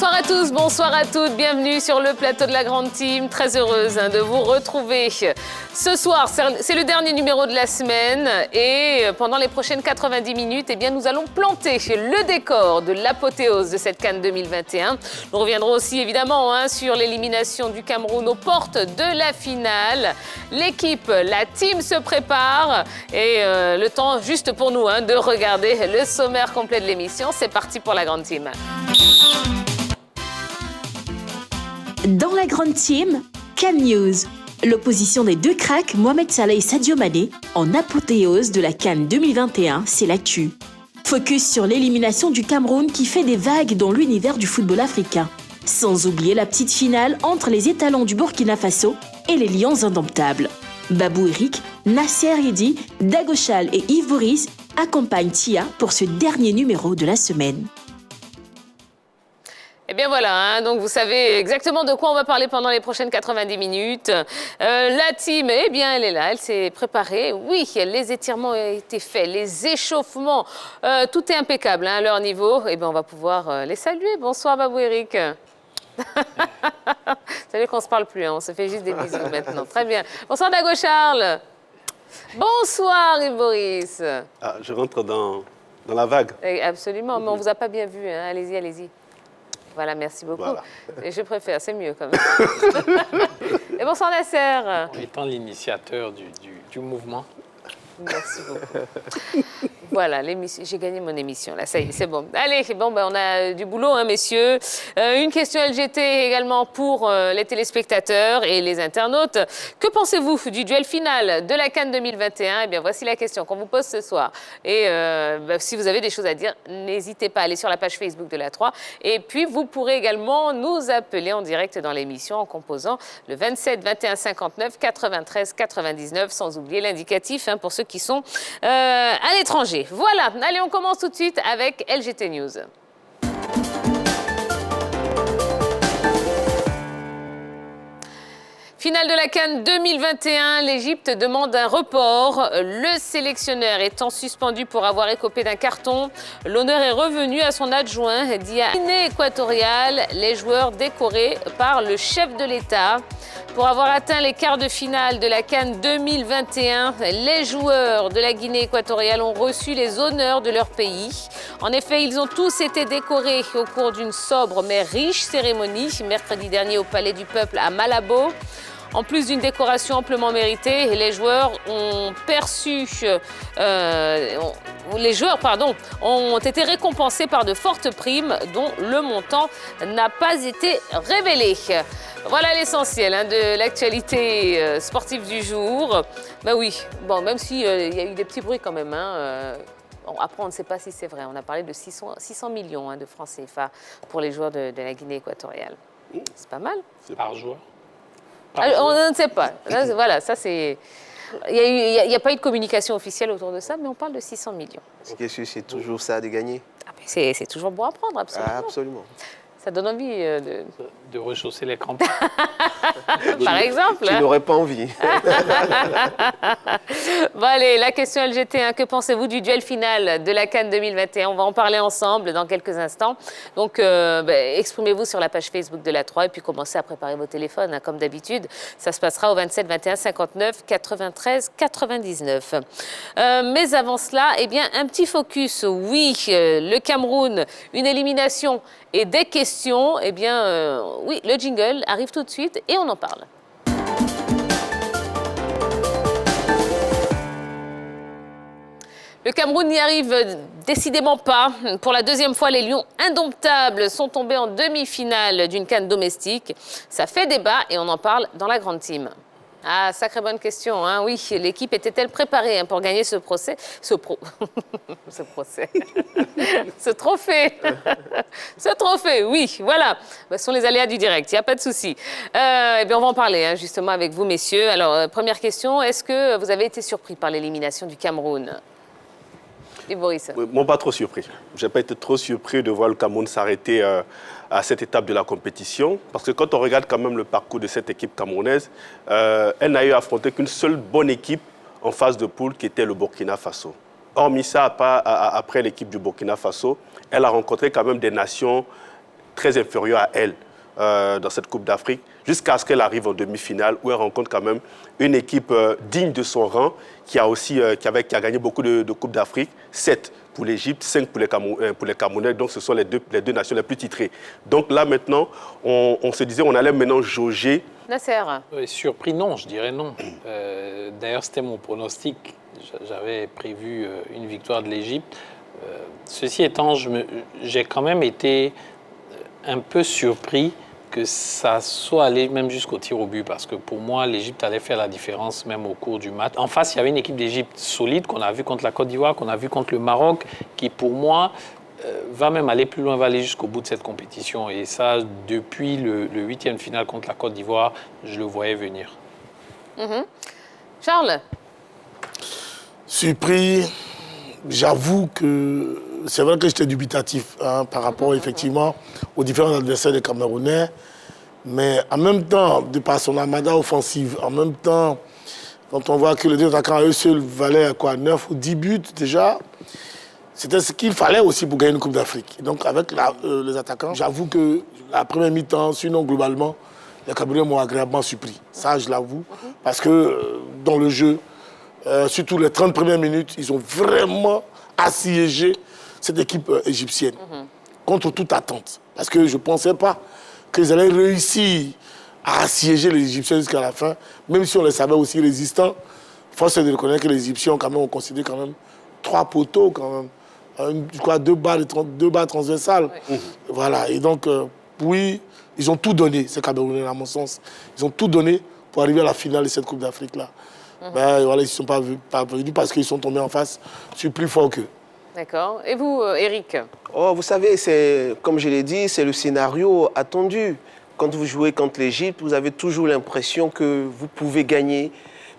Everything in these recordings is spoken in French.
Bonsoir à tous, bonsoir à toutes, bienvenue sur le plateau de la Grande Team. Très heureuse de vous retrouver. Ce soir, c'est le dernier numéro de la semaine et pendant les prochaines 90 minutes, eh bien, nous allons planter le décor de l'apothéose de cette CAN 2021. Nous reviendrons aussi évidemment sur l'élimination du Cameroun aux portes de la finale. L'équipe, la team se prépare et le temps juste pour nous de regarder le sommaire complet de l'émission. C'est parti pour la Grande Team. Dans la Grande Team, CAN News. L'opposition des deux cracks, Mohamed Salah et Sadio Mané, en apothéose de la CAN 2021, c'est l'actu. Focus sur l'élimination du Cameroun qui fait des vagues dans l'univers du football africain. Sans oublier la petite finale entre les étalons du Burkina Faso et les Lions indomptables. Babou Eric, Nasser Yedi, Dagochal et Yves Boris accompagnent Tia pour ce dernier numéro de la semaine. Eh bien voilà, donc vous savez exactement de quoi on va parler pendant les prochaines 90 minutes. La team, eh bien elle est là, elle s'est préparée. Oui, les étirements ont été faits, les échauffements, tout est impeccable à leur niveau. Eh bien on va pouvoir les saluer. Bonsoir Babou Eric. Vous savez qu'on ne se parle plus, on se fait juste des bisous maintenant. Très bien. Bonsoir Dago Charles. Bonsoir Yves Boris. Ah, je rentre dans la vague. Absolument, mais on ne vous a pas bien vu. Allez-y, allez-y. Voilà, merci beaucoup. Voilà. Et je préfère, c'est mieux quand même. Et bonsoir Nasser. Étant l'initiateur du mouvement. Merci beaucoup. Voilà, j'ai gagné mon émission, là, ça y est, c'est bon. Allez, bon, on a du boulot, messieurs. Une question LGT également pour les téléspectateurs et les internautes. Que pensez-vous du duel final de la CAN 2021 ? Eh bien, voici la question qu'on vous pose ce soir. Et si vous avez des choses à dire, n'hésitez pas à aller sur la page Facebook de la 3. Et puis, vous pourrez également nous appeler en direct dans l'émission en composant le 27 21 59 93 99, sans oublier l'indicatif pour ceux qui sont à l'étranger. Voilà, allez, on commence tout de suite avec LGT News. Finale de la CAN 2021, l'Égypte demande un report. Le sélectionneur étant suspendu pour avoir écopé d'un carton, l'honneur est revenu à son adjoint, dit à Guinée équatoriale, les joueurs décorés par le chef de l'État. Pour avoir atteint les quarts de finale de la CAN 2021, les joueurs de la Guinée équatoriale ont reçu les honneurs de leur pays. En effet, ils ont tous été décorés au cours d'une sobre mais riche cérémonie, mercredi dernier au Palais du Peuple à Malabo. En plus d'une décoration amplement méritée, les joueurs ont été récompensés par de fortes primes dont le montant n'a pas été révélé. Voilà l'essentiel de l'actualité sportive du jour. Ben oui, bon, même s'il y a eu des petits bruits quand même. Bon, après, on ne sait pas si c'est vrai. On a parlé de 600 millions de francs CFA pour les joueurs de la Guinée équatoriale. C'est pas mal. C'est par joueur. On ne sait pas. Là, voilà, ça c'est... Il n'y a pas eu de communication officielle autour de ça, mais on parle de 600 millions. Est-ce que c'est toujours ça de gagner? C'est toujours bon à prendre, absolument. Ah, absolument. Ça donne envie de rechausser les crampons. Par exemple. Tu n'aurais pas envie. Bon allez, la question LGT, que pensez-vous du duel final de la CAN 2021 ? On va en parler ensemble dans quelques instants. Donc, exprimez-vous sur la page Facebook de la 3 et puis commencez à préparer vos téléphones, comme d'habitude. Ça se passera au 27 21 59 93 99. Mais avant cela, eh bien, un petit focus. Oui, le Cameroun, une élimination et des questions. Eh bien, oui, le jingle arrive tout de suite et on en parle. Le Cameroun n'y arrive décidément pas. Pour la deuxième fois, les Lions indomptables sont tombés en demi-finale d'une CAN domestique. Ça fait débat et on en parle dans la Grande Team. Ah, sacrée bonne question. Oui, l'équipe était-elle préparée pour gagner ce trophée Ce trophée, oui, voilà. Ce sont les aléas du direct, il n'y a pas de souci. Eh bien, on va en parler justement avec vous, messieurs. Alors, première question, est-ce que vous avez été surpris par l'élimination du Cameroun ? Et Boris ? Moi, pas trop surpris. Je n'ai pas été trop surpris de voir le Cameroun s'arrêter à cette étape de la compétition. Parce que quand on regarde quand même le parcours de cette équipe camerounaise, elle n'a eu à affronter qu'une seule bonne équipe en phase de poule, qui était le Burkina Faso. Hormis ça, après l'équipe du Burkina Faso, elle a rencontré quand même des nations très inférieure à elle dans cette Coupe d'Afrique, jusqu'à ce qu'elle arrive en demi-finale, où elle rencontre quand même une équipe digne de son rang, qui a gagné beaucoup de Coupes d'Afrique, 7 pour l'Égypte, 5 pour les Camerounais, donc ce sont les deux nations les plus titrées. Donc là maintenant, on se disait on allait maintenant jauger. Nasser. Surpris, non, je dirais non. D'ailleurs, c'était mon pronostic. J'avais prévu une victoire de l'Égypte. Ceci étant, j'ai quand même été un peu surpris que ça soit allé même jusqu'au tir au but, parce que pour moi, l'Égypte allait faire la différence même au cours du match. En face, il y avait une équipe d'Égypte solide qu'on a vue contre la Côte d'Ivoire, qu'on a vue contre le Maroc, qui pour moi va même aller plus loin, va aller jusqu'au bout de cette compétition. Et ça, depuis le 8e finale contre la Côte d'Ivoire, je le voyais venir. Charles? Surpris, j'avoue que c'est vrai que j'étais dubitatif par rapport effectivement aux différents adversaires des Camerounais. Mais en même temps, de par son armada offensive, en même temps, quand on voit que les deux attaquants à eux seuls valaient quoi, 9 ou 10 buts déjà, c'était ce qu'il fallait aussi pour gagner une Coupe d'Afrique. Donc avec les attaquants, j'avoue que la première mi-temps, sinon globalement, les Camerounais m'ont agréablement surpris. Ça, je l'avoue. Parce que dans le jeu, surtout les 30 premières minutes, ils ont vraiment assiégé cette équipe égyptienne, contre toute attente. Parce que je ne pensais pas qu'ils allaient réussir à assiéger les Égyptiens jusqu'à la fin, même si on les savait aussi résistants. Force est de reconnaître que les Égyptiens ont considéré quand même 3 poteaux, quand même. Je crois 2 barres transversales. Voilà. Et donc, oui, ils ont tout donné, ces Camerounais, à mon sens. Ils ont tout donné pour arriver à la finale de cette Coupe d'Afrique-là. Ben, voilà, ils ne sont pas venus parce qu'ils sont tombés en face. Je suis plus fort qu'eux. D'accord. Et vous, Eric? Oh, vous savez, comme je l'ai dit, c'est le scénario attendu. Quand vous jouez contre l'Égypte, vous avez toujours l'impression que vous pouvez gagner.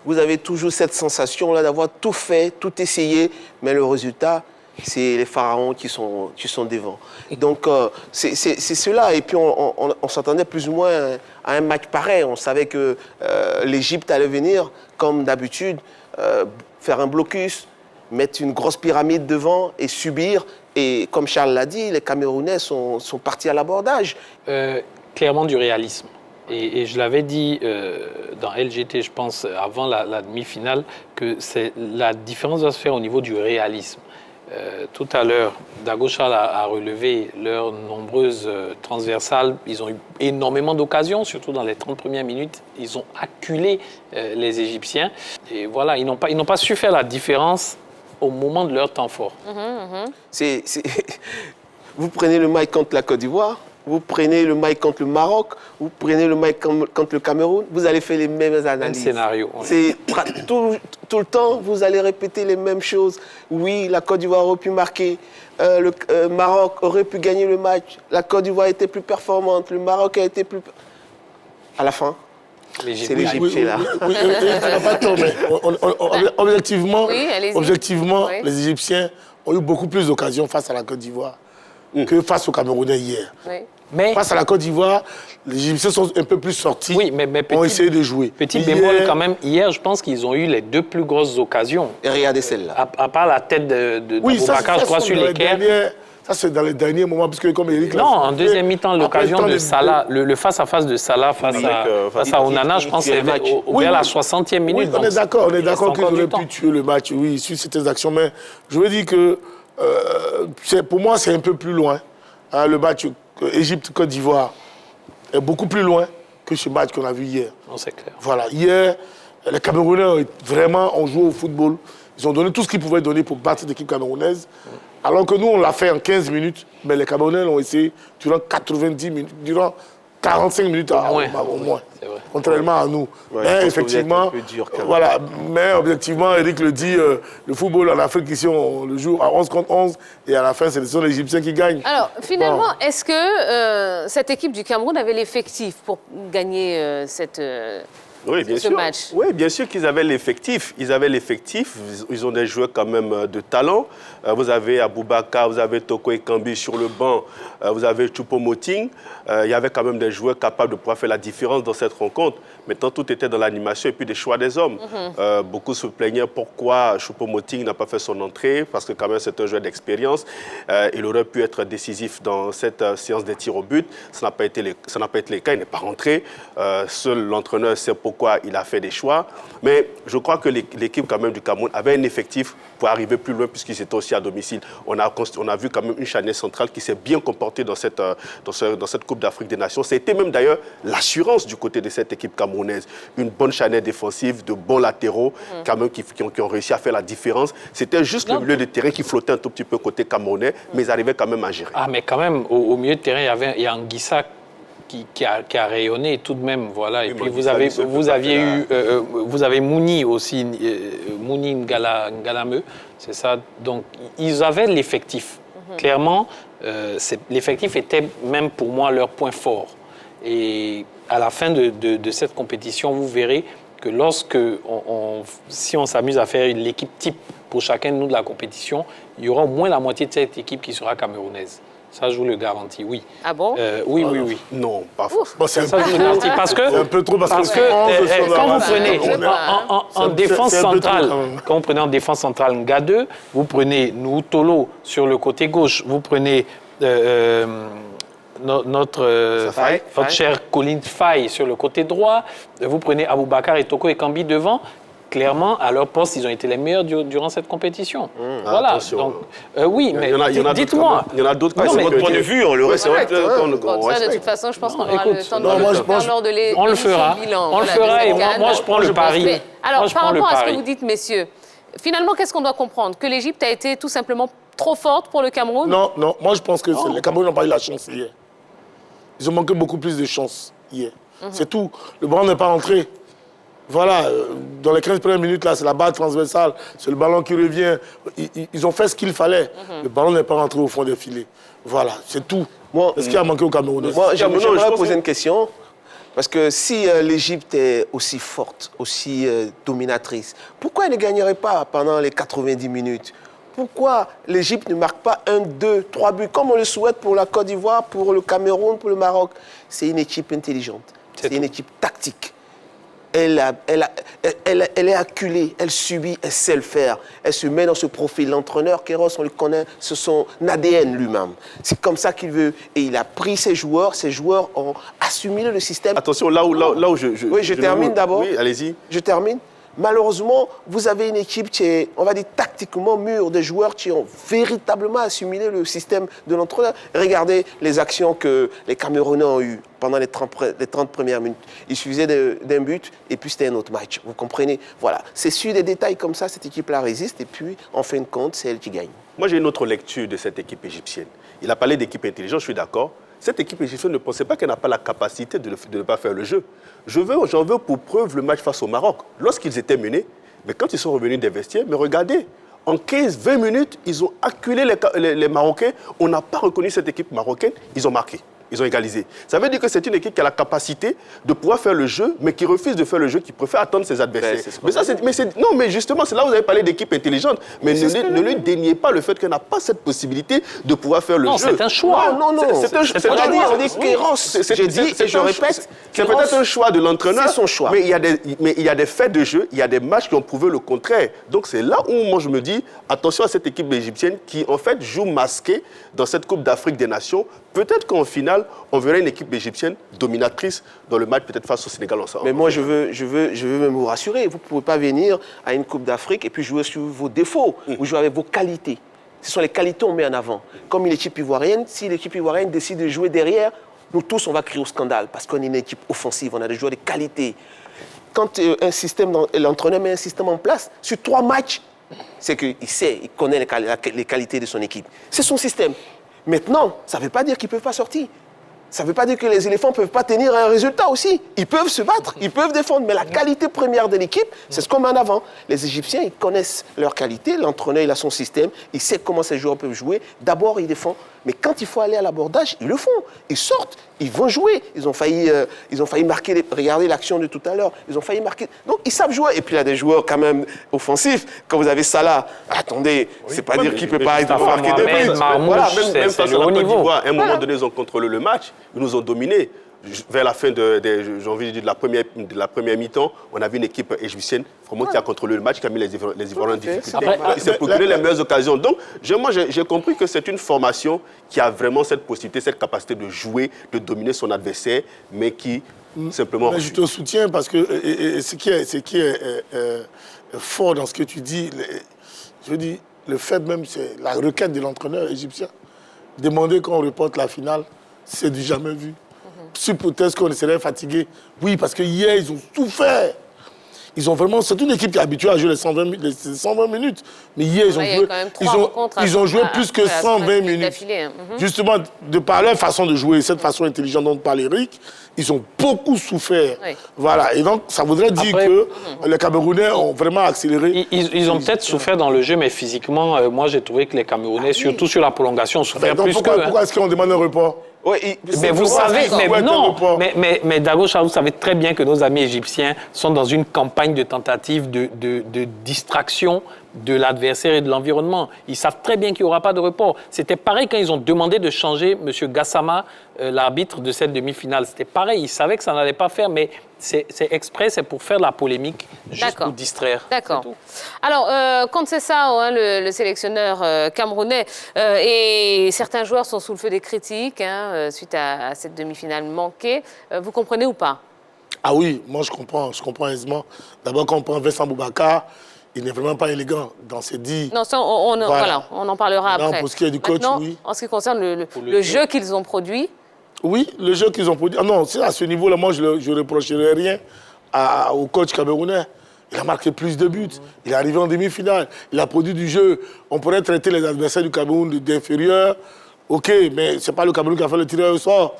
Vous avez toujours cette sensation-là d'avoir tout fait, tout essayé, mais le résultat, c'est les pharaons qui sont devant. Donc, c'est cela. Et puis, on s'attendait plus ou moins à un match pareil. On savait que l'Égypte allait venir, comme d'habitude, faire un blocus, mettre une grosse pyramide devant et subir. Et comme Charles l'a dit, les Camerounais sont partis à l'abordage. Clairement du réalisme. Et je l'avais dit dans LGT, je pense, avant la demi-finale, que la différence doit se faire au niveau du réalisme. Tout à l'heure, Dago Charles a relevé leurs nombreuses transversales. Ils ont eu énormément d'occasions, surtout dans les 30 premières minutes. Ils ont acculé les Égyptiens. Et voilà, ils n'ont pas su faire la différence au moment de leur temps fort. Vous prenez le match contre la Côte d'Ivoire, vous prenez le match contre le Maroc, vous prenez le match contre le Cameroun, vous allez faire les mêmes analyses. Même scénario. C'est tout le temps, vous allez répéter les mêmes choses. Oui, la Côte d'Ivoire aurait pu marquer, le Maroc aurait pu gagner le match, la Côte d'Ivoire était plus performante, le Maroc a été plus... À la fin, c'est l'Égypte qui est là. Oui, on n'a pas tort, mais objectivement, Oui. les Égyptiens ont eu beaucoup plus d'occasions face à la Côte d'Ivoire que face aux Camerounais hier. Oui. Mais, face à la Côte d'Ivoire, les Égyptiens sont un peu plus sortis, mais ont essayé de jouer. Petit bémol quand même, hier, je pense qu'ils ont eu les 2 plus grosses occasions. Et regardez celle-là. À part la tête de Boubacar, je crois, sur l'équerre. Ça, c'est dans les derniers moments, puisque comme Eric Non, en deuxième mi-temps, l'occasion de Salah, le face-à-face de Salah face à Onana, je pense que c'est vers la 60e minute. Oui, on est d'accord qu'ils auraient pu tuer le match, oui, sur ces actions. Mais je veux dire que, pour moi, c'est un peu plus loin. Le match Égypte-Côte d'Ivoire est beaucoup plus loin que ce match qu'on a vu hier. Non, c'est clair. Voilà, hier, les Camerounais ont joué au football. Ils ont donné tout ce qu'ils pouvaient donner pour battre cette équipe camerounaise. Alors que nous, on l'a fait en 15 minutes, mais les Camerounais l'ont essayé durant 90 minutes, durant 45 minutes au moins. Contrairement à nous. Ouais, mais effectivement, mais objectivement, Eric le dit, le football en Afrique, ici, on le joue à 11 contre 11, et à la fin, ce sont les Égyptiens qui gagnent. Alors, finalement, est-ce que cette équipe du Cameroun avait l'effectif pour gagner Oui, bien ce sûr. match. Oui, bien sûr qu'ils avaient l'effectif. Ils ont des joueurs quand même de talent. Vous avez Aboubakar, vous avez Toko Ekambi sur le banc, vous avez Choupo-Moting. Il y avait quand même des joueurs capables de pouvoir faire la différence dans cette rencontre. Maintenant, tout était dans l'animation et puis des choix des hommes. Beaucoup se plaignaient pourquoi Choupo-Moting n'a pas fait son entrée, parce que quand même c'est un joueur d'expérience. Il aurait pu être décisif dans cette séance des tirs au but. Ça n'a pas été le cas, il n'est pas rentré. Seul l'entraîneur sait pourquoi il a fait des choix. Mais je crois que l'équipe quand même du Cameroun avait un effectif pour arriver plus loin puisqu'ils étaient aussi à domicile. On a vu quand même une charnière centrale qui s'est bien comportée dans cette Coupe d'Afrique des Nations. C'était même d'ailleurs l'assurance du côté de cette équipe camerounaise. Une bonne charnière défensive, de bons latéraux quand même qui ont réussi à faire la différence. C'était juste le milieu de terrain qui flottait un tout petit peu côté camerounais, mais ils arrivaient quand même à gérer. Ah, mais quand même, au milieu de terrain, il y a Anguissa qui a rayonné tout de même, voilà. Et puis vous avez Mouni aussi, Mouni Ngalameu, c'est ça. Donc ils avaient l'effectif. Clairement, l'effectif était même pour moi leur point fort. Et à la fin de cette compétition, vous verrez que si on s'amuse à faire l'équipe type pour chacun de nous de la compétition, il y aura au moins la moitié de cette équipe qui sera camerounaise. Ça, je vous le garantis, oui. Ah bon? Oui. Non, pas forcément. Bon, c'est Ça, je vous le garantis. Parce que, un peu trop quand vous prenez en défense centrale, quand vous prenez en défense centrale Ngadeu, vous prenez Noutolo sur le côté gauche, vous prenez notre cher Colin Faye sur le côté droit, vous prenez Aboubakar et Toko Ekambi devant. Clairement, à leur poste, ils ont été les meilleurs durant cette compétition. Voilà. Attention. Donc, oui, mais dites-moi. Il y en a d'autres. Non, mais votre point de vue, on le respecte. De toute façon, je pense qu'on aura le temps de le lors de l'émission on le fera. bilan. On le fera et moi, je prends le pari. Alors, par rapport à ce que vous dites, messieurs, finalement, qu'est-ce qu'on doit comprendre? Que l'Égypte a été tout simplement trop forte pour le Cameroun? Non, moi je pense que les Camerounais n'ont pas eu la chance hier. Ils ont manqué beaucoup plus de chance hier. C'est tout. Le ballon n'est pas rentré. Voilà, dans les 15 premières minutes, là, c'est la balle transversale, c'est le ballon qui revient. Ils ont fait ce qu'il fallait. Le ballon n'est pas rentré au fond des filets. Voilà, c'est tout. Est-ce qu'il a manqué au Cameroun? Moi, j'aimerais poser une question. Parce que si l'Égypte est aussi forte, aussi dominatrice, pourquoi elle ne gagnerait pas pendant les 90 minutes? Pourquoi l'Égypte ne marque pas 1, 2, 3 buts, comme on le souhaite pour la Côte d'Ivoire, pour le Cameroun, pour le Maroc? C'est une équipe intelligente, c'est une équipe tactique. Elle est acculée, elle subit, elle sait le faire. Elle se met dans ce profil. L'entraîneur, Kéros, on le connaît, c'est son ADN lui-même. C'est comme ça qu'il veut. Et il a pris ses joueurs ont assimilé le système. Attention, là où je... Oui, je termine d'abord. Oui, allez-y. Je termine. Malheureusement, vous avez une équipe qui est, on va dire, tactiquement mûre, des joueurs qui ont véritablement assimilé le système de l'entraîneur. Regardez les actions que les Camerounais ont eues pendant les 30 premières minutes. Il suffisait d'un but et puis c'était un autre match. Vous comprenez? Voilà. C'est sur des détails comme ça, cette équipe-là résiste et puis, en fin de compte, c'est elle qui gagne. Moi, j'ai une autre lecture de cette équipe égyptienne. Il a parlé d'équipe intelligente, je suis d'accord. Cette équipe égyptienne ne pensait pas qu'elle n'a pas la capacité de ne pas faire le jeu. J'en veux pour preuve le match face au Maroc. Lorsqu'ils étaient menés, mais quand ils sont revenus des vestiaires, mais regardez, en 15-20 minutes, ils ont acculé les Marocains. On n'a pas reconnu cette équipe marocaine, ils ont marqué. Ils ont égalisé. Ça veut dire que c'est une équipe qui a la capacité de pouvoir faire le jeu, mais qui refuse de faire le jeu, qui préfère attendre ses adversaires. Mais justement, c'est là où vous avez parlé d'équipe intelligente. Mais ne lui déniez pas le fait qu'elle n'a pas cette possibilité de pouvoir faire le jeu. Non, c'est un choix. Non. C'est un choix. J'ai dit, et je répète, c'est peut-être un choix de l'entraîneur. C'est son choix. Mais il y a des faits de jeu, il y a des matchs qui ont prouvé le contraire. Donc c'est là où moi je me dis, attention à cette équipe égyptienne qui en fait joue masquée dans cette Coupe d'Afrique des Nations. Peut-être qu'en finale, on verrait une équipe égyptienne dominatrice dans le match peut-être face au Sénégal ensemble. Mais moi, je veux même vous rassurer. Vous ne pouvez pas venir à une Coupe d'Afrique et puis jouer sur vos défauts. Vous jouez avec vos qualités. Ce sont les qualités qu'on met en avant. Comme une équipe ivoirienne, si l'équipe ivoirienne décide de jouer derrière, nous tous, on va crier au scandale parce qu'on est une équipe offensive, on a des joueurs de qualité. Quand l'entraîneur met un système en place, sur 3 matchs, c'est qu'il sait, il connaît les qualités de son équipe. C'est son système. Maintenant, ça ne veut pas dire qu'ils ne peuvent pas sortir. Ça ne veut pas dire que les éléphants ne peuvent pas tenir un résultat aussi. Ils peuvent se battre, ils peuvent défendre. Mais la qualité première de l'équipe, c'est ce qu'on met en avant. Les Égyptiens, ils connaissent leur qualité. L'entraîneur, il a son système. Il sait comment ces joueurs peuvent jouer. D'abord, ils défendent. Mais quand il faut aller à l'abordage, ils le font. Ils sortent, ils vont jouer. Ils ont failli marquer, regardez l'action de tout à l'heure, ils ont failli marquer. Donc, ils savent jouer. Et puis, il y a des joueurs quand même offensifs. Quand vous avez Salah, attendez, c'est pas dire qu'il ne peut pas marquer des buts. Voilà, même c'est face à le la haut Côte niveau. d'Ivoire, à un moment donné, ils ont contrôlé le match, ils nous ont dominés. Vers la fin j'ai envie de dire, de la première mi-temps, on avait une équipe égyptienne vraiment qui a contrôlé le match, qui a mis les Ivoiriens en difficulté. Qui s'est procuré les meilleures occasions. Donc, moi, j'ai compris que c'est une formation qui a vraiment cette possibilité, cette capacité de jouer, de dominer son adversaire, mais qui simplement... Mais je te soutiens parce que ce qui est fort dans ce que tu dis, je dis, le fait même, c'est la requête de l'entraîneur égyptien. Demander qu'on reporte la finale, c'est du jamais vu. Sous prétexte qu'on serait fatigué. Oui, parce que hier, ils ont souffert. Ils ont vraiment... C'est une équipe qui est habituée à jouer les 120 minutes. Mais hier, ils ont joué plus que 120 minutes. Justement, de par leur façon de jouer, cette façon intelligente dont parle Eric, ils ont beaucoup souffert. Oui. Voilà. Et donc, ça voudrait dire que les Camerounais ont vraiment accéléré. Ils ont peut-être souffert dans le jeu, mais physiquement, moi, j'ai trouvé que les Camerounais, surtout sur la prolongation, ont souffert plus qu'eux. Pourquoi est-ce qu'on demande un report? Oui, mais vous savez, mais Dago, vous savez très bien que nos amis égyptiens sont dans une campagne de tentative de distraction de l'adversaire et de l'environnement. Ils savent très bien qu'il n'y aura pas de report. C'était pareil quand ils ont demandé de changer M. Gassama, l'arbitre de cette demi-finale. C'était pareil, ils savaient que ça n'allait pas faire, mais c'est exprès, c'est pour faire la polémique, juste pour distraire. D'accord. Alors, quand c'est ça, le sélectionneur camerounais, et certains joueurs sont sous le feu des critiques suite à cette demi-finale manquée, vous comprenez ou pas? Ah oui, moi je comprends aisément. D'abord, quand on prend Vincent Boubacar, il n'est vraiment pas élégant dans ses dits. Non, ça, on en parlera après. Pour ce qui est du coach, maintenant, oui. En ce qui concerne le jeu qu'ils ont produit. Oui, le jeu qu'ils ont produit. Ah non, à ce niveau-là, moi, je ne reprocherai rien au coach camerounais. Il a marqué plus de buts. Il est arrivé en demi-finale. Il a produit du jeu. On pourrait traiter les adversaires du Cameroun d'inférieurs. OK, mais ce n'est pas le Cameroun qui a fait le tirage au sort.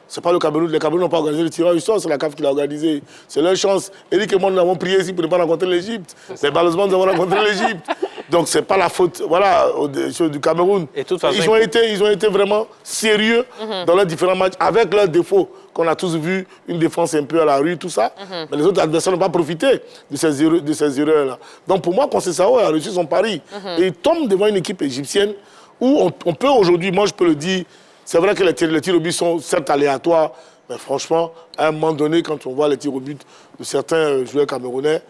C'est pas le Cameroun. Les Cameroun n'ont pas organisé le tirage au sort, c'est la CAF qui l'a organisé. C'est leur chance. Eric et moi, nous avons prié ici pour ne pas rencontrer l'Égypte. Mais malheureusement, nous avons rencontré l'Égypte. Donc, ce n'est pas la faute du Cameroun. Et toute façon, ils ont été vraiment sérieux dans leurs différents matchs, avec leurs défauts qu'on a tous vus, une défense un peu à la rue, tout ça. Mais les autres adversaires n'ont pas profité de ces erreurs-là. Donc, pour moi, Conceição a réussi son pari. Et il tombe devant une équipe égyptienne où on peut aujourd'hui, moi je peux le dire, c'est vrai que les tirs au but sont certes aléatoires, mais franchement, à un moment donné, quand on voit les tirs au but de certains joueurs camerounais,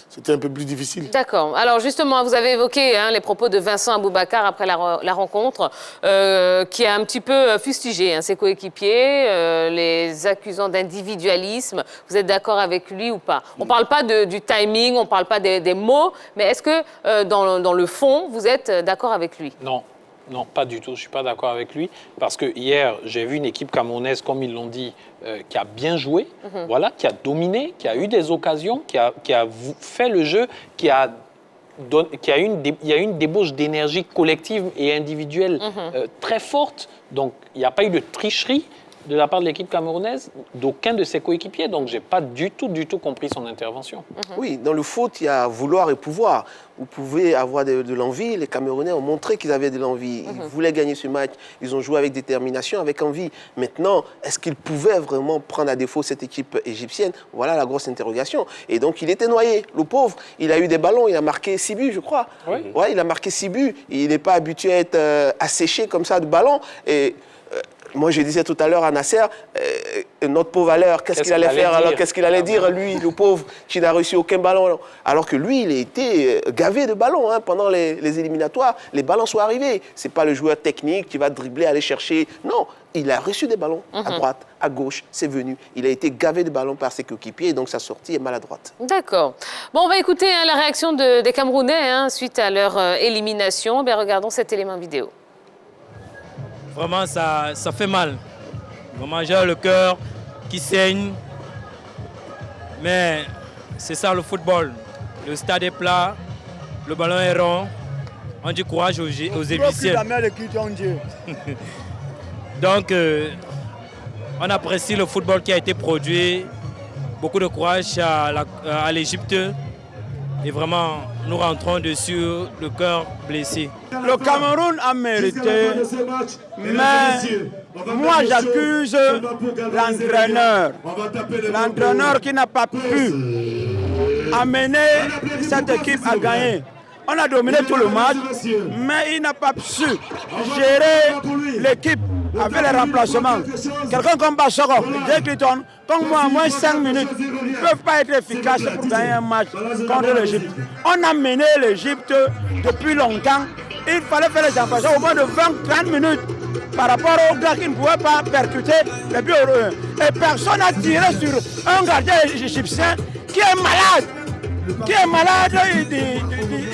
c'était un peu plus difficile. D'accord. Alors justement, vous avez évoqué les propos de Vincent Aboubacar après la rencontre, qui a un petit peu fustigé ses coéquipiers, les accusant d'individualisme. Vous êtes d'accord avec lui ou pas? On ne parle pas du timing, on ne parle pas des mots, mais est-ce que dans le fond, vous êtes d'accord avec lui? Non, pas du tout. Je ne suis pas d'accord avec lui. Parce que hier, j'ai vu une équipe camerounaise, comme ils l'ont dit, qui a bien joué, voilà, qui a dominé, qui a eu des occasions, qui a fait le jeu, il y a une débauche d'énergie collective et individuelle très forte. Donc, il n'y a pas eu de tricherie de la part de l'équipe camerounaise, d'aucun de ses coéquipiers. Donc, je n'ai pas du tout compris son intervention. Oui, dans le foot, il y a vouloir et pouvoir. Vous pouvez avoir de l'envie. Les Camerounais ont montré qu'ils avaient de l'envie. Ils voulaient gagner ce match. Ils ont joué avec détermination, avec envie. Maintenant, est-ce qu'ils pouvaient vraiment prendre à défaut cette équipe égyptienne? Voilà la grosse interrogation. Et donc, il était noyé. Le pauvre, il a eu des ballons. Il a marqué 6 buts, je crois. Oui. Ouais, il a marqué 6 buts. Il n'est pas habitué à être asséché comme ça de ballons. Et moi, je disais tout à l'heure à Nasser, notre pauvre Valeur, qu'est-ce qu'il allait faire alors? Qu'est-ce qu'il allait dire, lui, le pauvre, qui n'a reçu aucun ballon? Alors que lui, il a été gavé de ballons pendant les éliminatoires. Les ballons sont arrivés. Ce n'est pas le joueur technique qui va dribbler, aller chercher. Non, il a reçu des ballons à droite, à gauche, c'est venu. Il a été gavé de ballons par ses coéquipiers et donc sa sortie est maladroite. D'accord. Bon, on va écouter la réaction des Camerounais suite à leur élimination. Regardons cet élément vidéo. Vraiment, ça fait mal. Vraiment, j'ai le cœur qui saigne. Mais c'est ça le football. Le stade est plat, le ballon est rond. On dit courage aux Égyptiens. Donc, on apprécie le football qui a été produit. Beaucoup de courage à l'Égypte. Et vraiment, nous rentrons dessus, le cœur blessé. Le Cameroun a mérité, mais moi j'accuse l'entraîneur. L'entraîneur qui n'a pas pu amener cette équipe à gagner. On a dominé tout le match, mais il n'a pas su gérer l'équipe avec les remplacements. Quelqu'un comme Bassoro, Jay Clinton, comme moi, en moins 5 minutes, ne peuvent pas être efficaces pour gagner un match contre l'Égypte. On a mené l'Égypte depuis longtemps. Il fallait faire les remplacements au moins de 20-30 minutes par rapport aux gars qui ne pouvaient pas percuter les buts heureux. Et personne n'a tiré sur un gardien égyptien qui est malade. Qui est malade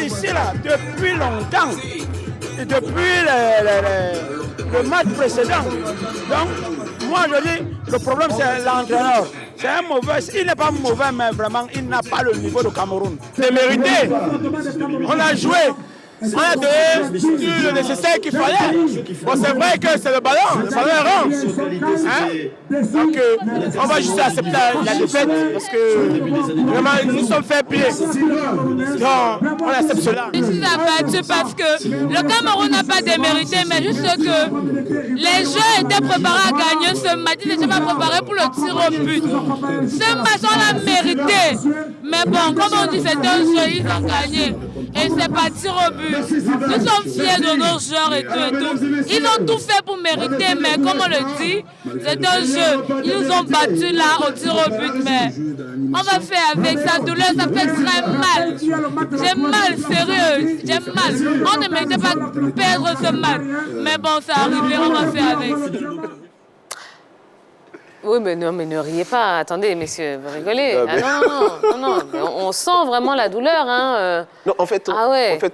ici, là, depuis longtemps. Et depuis le match précédent. Donc, moi je dis, le problème c'est l'entraîneur. C'est un mauvais, il n'est pas mauvais, mais vraiment, il n'a pas le niveau de Cameroun. C'est mérité. On a joué. On a donné le nécessaire qu'il fallait. Bon, c'est vrai que c'est le ballon est rond. Hein? Donc, on va juste accepter la défaite parce que vraiment, nous sommes fair play. Donc, on accepte cela. Je suis abattu parce que le Cameroun n'a pas démérité, mais juste que les jeux étaient préparés à gagner ce match. Ils n'étaient pas préparés pour le tir au but. Ce match, on l'a mérité. Mais bon, comme on dit, c'était un jeu, ils ont gagné. Et c'est pas tir au but. Nous sommes fiers de nos joueurs et tout. Ils ont tout fait pour mériter, mais comme on le dit, c'est un jeu. Ils nous ont battus là au tir au but, mais on va faire avec sa douleur, ça fait très mal. J'ai mal, sérieux, j'ai mal. On ne méritait pas perdre ce match. Mais bon, ça arrive, on va faire avec. Oui, mais ne riez pas. Attendez, messieurs, vous rigolez. Non. On sent vraiment la douleur. Hein. Non, en fait,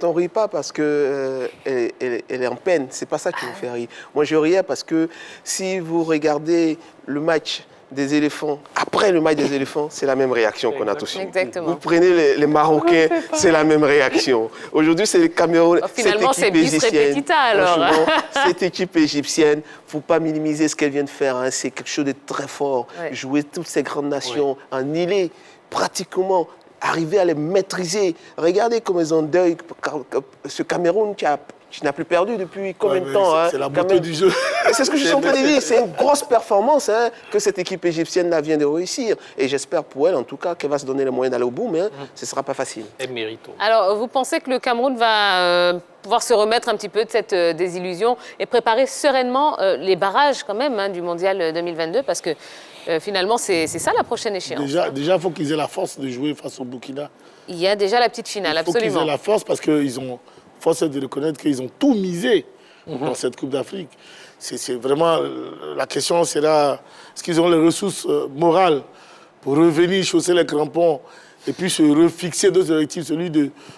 on rit pas parce que elle est en peine. C'est pas ça qui me fait rire. Moi, je riais parce que si vous regardez le match des éléphants, après le match des éléphants, c'est la même réaction qu'on a tous. Exactement. Vous prenez les Marocains, c'est la même réaction. Aujourd'hui, c'est le Cameroun. Finalement, c'est bis repetita, alors. Cette équipe égyptienne, il ne faut pas minimiser ce qu'elle vient de faire. Hein. C'est quelque chose de très fort. Ouais. Jouer toutes ces grandes nations, annihiler pratiquement, arriver à les maîtriser. Regardez comme ils ont deuil ce Cameroun qui n'a plus perdu depuis combien de temps. C'est la beauté du jeu. C'est ce que je suis en train de dire. C'est une grosse performance que cette équipe égyptienne vient de réussir. Et j'espère pour elle, en tout cas, qu'elle va se donner les moyens d'aller au bout, mais ce ne sera pas facile. Elle mérite. Alors, vous pensez que le Cameroun va pouvoir se remettre un petit peu de cette désillusion et préparer sereinement les barrages quand même du Mondial 2022 parce que finalement, c'est ça la prochaine échéance. Déjà, il faut qu'ils aient la force de jouer face au Burkina. Il y a déjà la petite finale, absolument. Il faut qu'ils aient la force parce qu'ils ont... Force est de reconnaître qu'ils ont tout misé dans cette Coupe d'Afrique. C'est vraiment... La question sera, est-ce qu'ils ont les ressources morales pour revenir chausser les crampons et puis se refixer d'autres objectifs,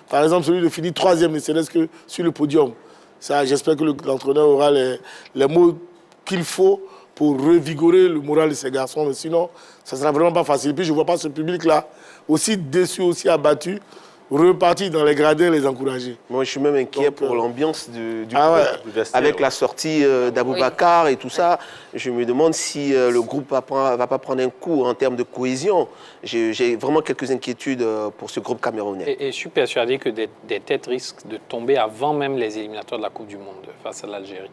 par exemple celui de finir 3e, ne serait-ce que sur le podium. Ça, j'espère que l'entraîneur aura les mots qu'il faut pour revigorer le moral de ces garçons. Mais sinon, ça ne sera vraiment pas facile. Et puis je ne vois pas ce public-là aussi déçu, aussi abattu, repartir dans les gradins, les encourager. Moi, je suis même inquiet pour l'ambiance du groupe. Avec la sortie d'Aboubacar et tout ça, je me demande si le groupe va pas prendre un coup en termes de cohésion. J'ai vraiment quelques inquiétudes pour ce groupe camerounais. Et je suis persuadé que des têtes risquent de tomber avant même les éliminatoires de la Coupe du Monde face à l'Algérie.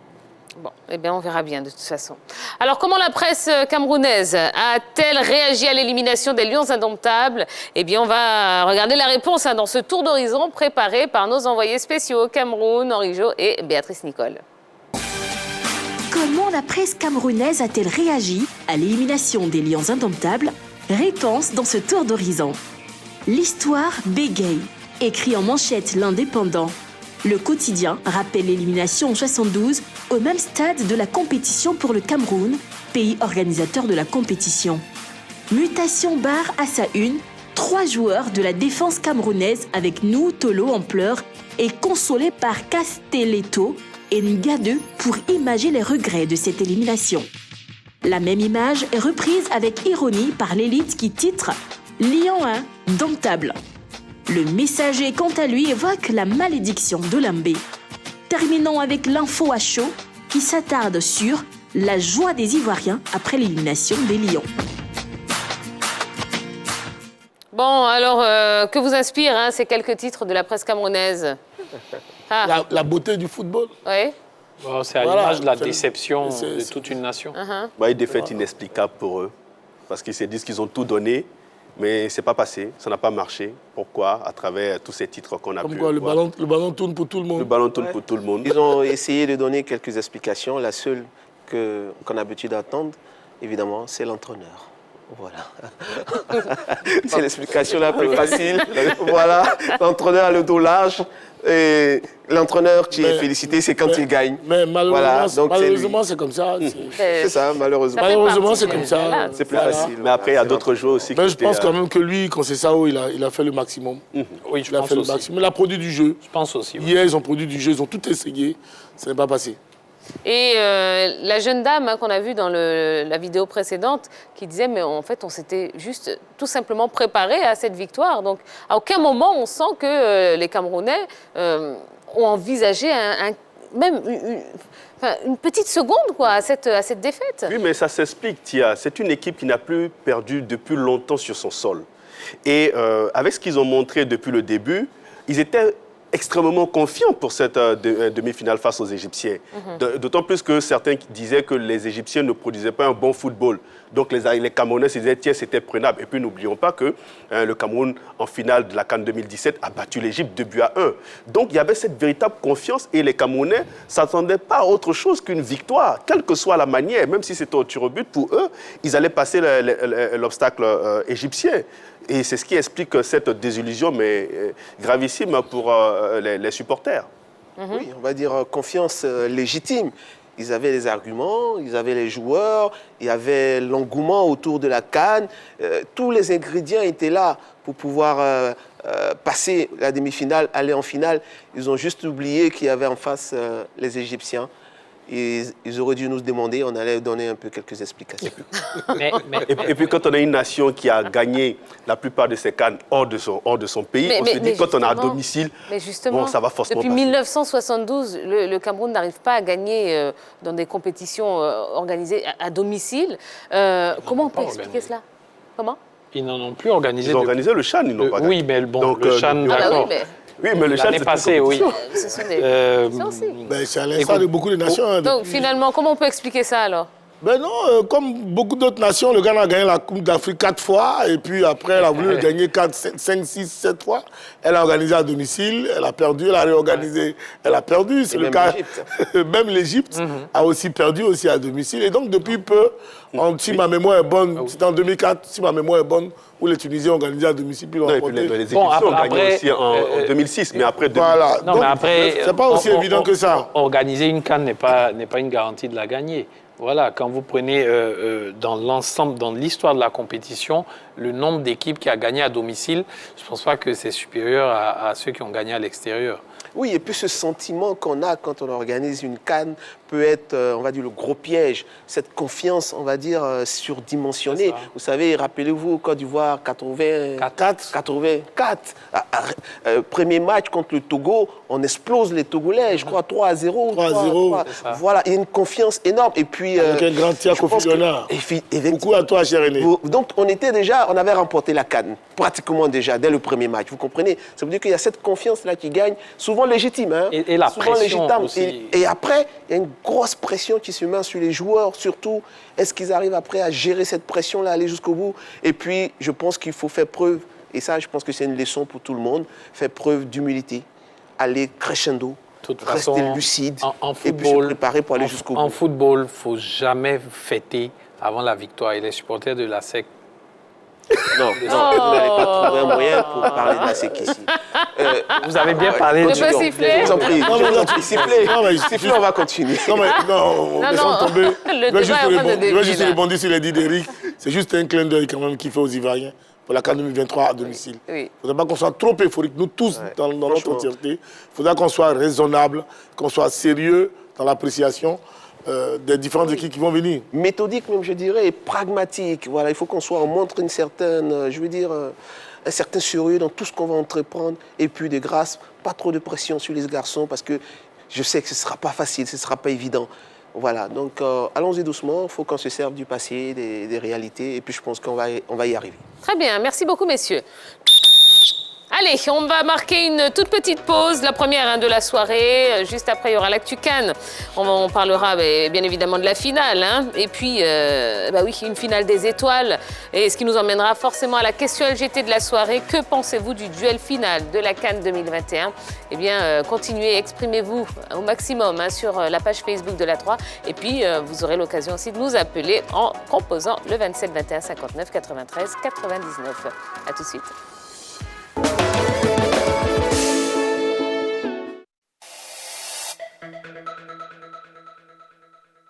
Bon, eh bien, on verra bien de toute façon. Alors, comment la presse camerounaise a-t-elle réagi à l'élimination des Lions indomptables? Eh bien, on va regarder la réponse dans ce tour d'horizon préparé par nos envoyés spéciaux Cameroun, Henri Jo et Béatrice Nicole. Comment la presse camerounaise a-t-elle réagi à l'élimination des Lions indomptables? Réponse dans ce tour d'horizon. L'histoire bégaye, écrit en manchette l'Indépendant. Le quotidien rappelle l'élimination en 72 au même stade de la compétition pour le Cameroun, pays organisateur de la compétition. Mutation barre à sa une, 3 joueurs de la défense camerounaise avec nous, Tolo en pleurs et consolé par Castelletto et Ngadeu pour imager les regrets de cette élimination. La même image est reprise avec ironie par l'élite qui titre « Lion 1, domptable ». Le Messager, quant à lui, évoque la malédiction de Lambé. Terminons avec l'info à chaud qui s'attarde sur la joie des Ivoiriens après l'élimination des Lions. Bon, alors, que vous inspirent ces quelques titres de la presse camerounaise? La beauté du football. Oui. Bon, c'est à l'image de la déception de toute une nation. Une défaite inexplicable pour eux, parce qu'ils se disent qu'ils ont tout donné, mais ce n'est pas passé, ça n'a pas marché. Pourquoi? À travers tous ces titres qu'on a pu quoi, voir. le ballon tourne pour tout le monde. Le ballon tourne pour tout le monde. Ils ont essayé de donner quelques explications. La seule qu'on a l'habitude d'attendre, évidemment, c'est l'entraîneur. Voilà. C'est l'explication la plus facile. Voilà, l'entraîneur a le dos large. Et l'entraîneur qui est félicité, c'est quand il gagne. Mais malheureusement, voilà, donc malheureusement c'est comme ça. C'est ça, malheureusement. Malheureusement, c'est comme ça. C'est plus facile. Mais après, il y a d'autres joueurs aussi Mais je pense quand même que lui, quand c'est ça, il a fait le maximum. Oui, je Il a pense fait le aussi. maximum. Il a produit du jeu. Je pense aussi. Oui. Hier, ils ont produit du jeu, ils ont tout essayé. Ça n'est pas passé. Et la jeune dame qu'on a vue dans la vidéo précédente qui disait mais en fait on s'était juste tout simplement préparé à cette victoire. Donc à aucun moment on sent que les Camerounais ont envisagé même une petite seconde quoi, à cette défaite. Oui, mais ça s'explique, Tia. C'est une équipe qui n'a plus perdu depuis longtemps sur son sol. Et avec ce qu'ils ont montré depuis le début, ils étaient extrêmement confiants pour cette demi-finale face aux Égyptiens. D'autant plus que certains disaient que les Égyptiens ne produisaient pas un bon football. Donc les Camerounais se disaient, tiens, c'était prenable. Et puis n'oublions pas que le Cameroun, en finale de la CAN 2017, a battu l'Égypte 2-1. Donc il y avait cette véritable confiance et les Camerounais ne s'attendaient pas à autre chose qu'une victoire, quelle que soit la manière. Même si c'était au tir au but, pour eux, ils allaient passer l'obstacle égyptien. Et c'est ce qui explique cette désillusion, mais gravissime pour les supporters. Oui, on va dire confiance légitime. Ils avaient les arguments, ils avaient les joueurs, il y avait l'engouement autour de la CAN. Tous les ingrédients étaient là pour pouvoir passer la demi-finale, aller en finale. Ils ont juste oublié qu'il y avait en face les Égyptiens. Ils auraient dû nous demander, on allait donner un peu quelques explications. Et puis quand on a une nation qui a gagné la plupart de ses CAN hors de son pays, on se dit quand on est à domicile, bon, ça va forcément depuis passer. 1972, le Cameroun n'arrive pas à gagner dans des compétitions organisées à domicile. Comment on peut expliquer cela? Comment? Ils n'en ont plus organisé. Ils ont organisé le CHAN, ils n'ont pas gagné. Oui, mais bon, Donc, le CHAN, d'accord. Oui, mais le CHAN, l'année c'est passée, oui. Ce sont des... ça aussi. C'est à l'instar de beaucoup de nations. Donc finalement, comment on peut expliquer ça alors? Ben non, comme beaucoup d'autres nations, le Ghana a gagné la Coupe d'Afrique 4 fois, et puis après, elle a voulu le gagner 4, 5, 6, 7 fois. Elle a organisé à domicile, elle a perdu, elle a réorganisé, elle a perdu. C'est le cas. Même l'Égypte a aussi perdu aussi à domicile. Et donc, depuis peu, si ma mémoire est bonne, c'était en 2004, si ma mémoire est bonne, où les Tunisiens ont organisé à domicile, puis l'ont remporté. Les Égyptiens ont gagné aussi en 2006, mais après... Voilà. Non, donc, mais après... c'est pas aussi évident que ça. Organiser une CAN n'est pas une garantie de la gagner. Voilà, quand vous prenez dans l'ensemble, dans l'histoire de la compétition, le nombre d'équipes qui a gagné à domicile, je ne pense pas que c'est supérieur à ceux qui ont gagné à l'extérieur. Oui, et puis ce sentiment qu'on a quand on organise une CAN peut être, on va dire, le gros piège. Cette confiance, on va dire, surdimensionnée. Vous savez, rappelez-vous, Côte d'Ivoire, 84. Premier match contre le Togo, on explose les Togolais, je crois 3-0. 3-0. Voilà, il y a une confiance énorme. Et puis, avec un grand tir Kofi Léonard. Beaucoup à toi, cher René. Donc, on avait remporté la CAN, pratiquement déjà, dès le premier match. Vous comprenez? Ça veut dire qu'il y a cette confiance-là qui gagne, souvent légitime. Hein, et la souvent pression légitime. aussi. Et après, il y a une grosse pression qui se met sur les joueurs, surtout. Est-ce qu'ils arrivent après à gérer cette pression-là, aller jusqu'au bout? Et puis, je pense qu'il faut faire preuve, et ça, je pense que c'est une leçon pour tout le monde, faire preuve d'humilité, aller crescendo, rester lucide, en et puis se préparer pour aller jusqu'au bout. En football, il ne faut jamais fêter avant la victoire. Et les supporters de la SEC... Non, vous n'allez pas trouver un moyen pour parler de la SEC ici. Vous avez bien parlé de... Je peux siffler? Je vous en prie, sifflez, on va continuer. Non, laissons tomber. Le débat est en train de Je vais juste dévier, là. rebondir sur les dits d'Éric. C'est juste un clin d'œil quand même qu'il fait aux Ivoiriens pour la CAN 2023 à domicile. Il ne faudrait pas qu'on soit trop euphorique, nous tous, dans notre entièreté. Il faudra qu'on soit raisonnable, qu'on soit sérieux dans l'appréciation des différentes équipes qui vont venir. Méthodique même, je dirais, et pragmatique. Voilà, il faut on montre une certaine, je veux dire, un certain sérieux dans tout ce qu'on va entreprendre. Et puis, de grâce, pas trop de pression sur les garçons, parce que je sais que ce ne sera pas facile, ce ne sera pas évident. Voilà, donc allons-y doucement, il faut qu'on se serve du passé, des réalités, et puis je pense qu'on va y arriver. Très bien, merci beaucoup messieurs. Allez, on va marquer une toute petite pause, la première de la soirée. Juste après, il y aura l'actu Cannes. On parlera bien évidemment de la finale. Et puis, oui, une finale des étoiles. Et ce qui nous emmènera forcément à la question LGT de la soirée. Que pensez-vous du duel final de la Cannes 2021 ? Eh bien, continuez, exprimez-vous au maximum sur la page Facebook de la 3. Et puis, vous aurez l'occasion aussi de nous appeler en composant le 27 21 59 93 99. À tout de suite.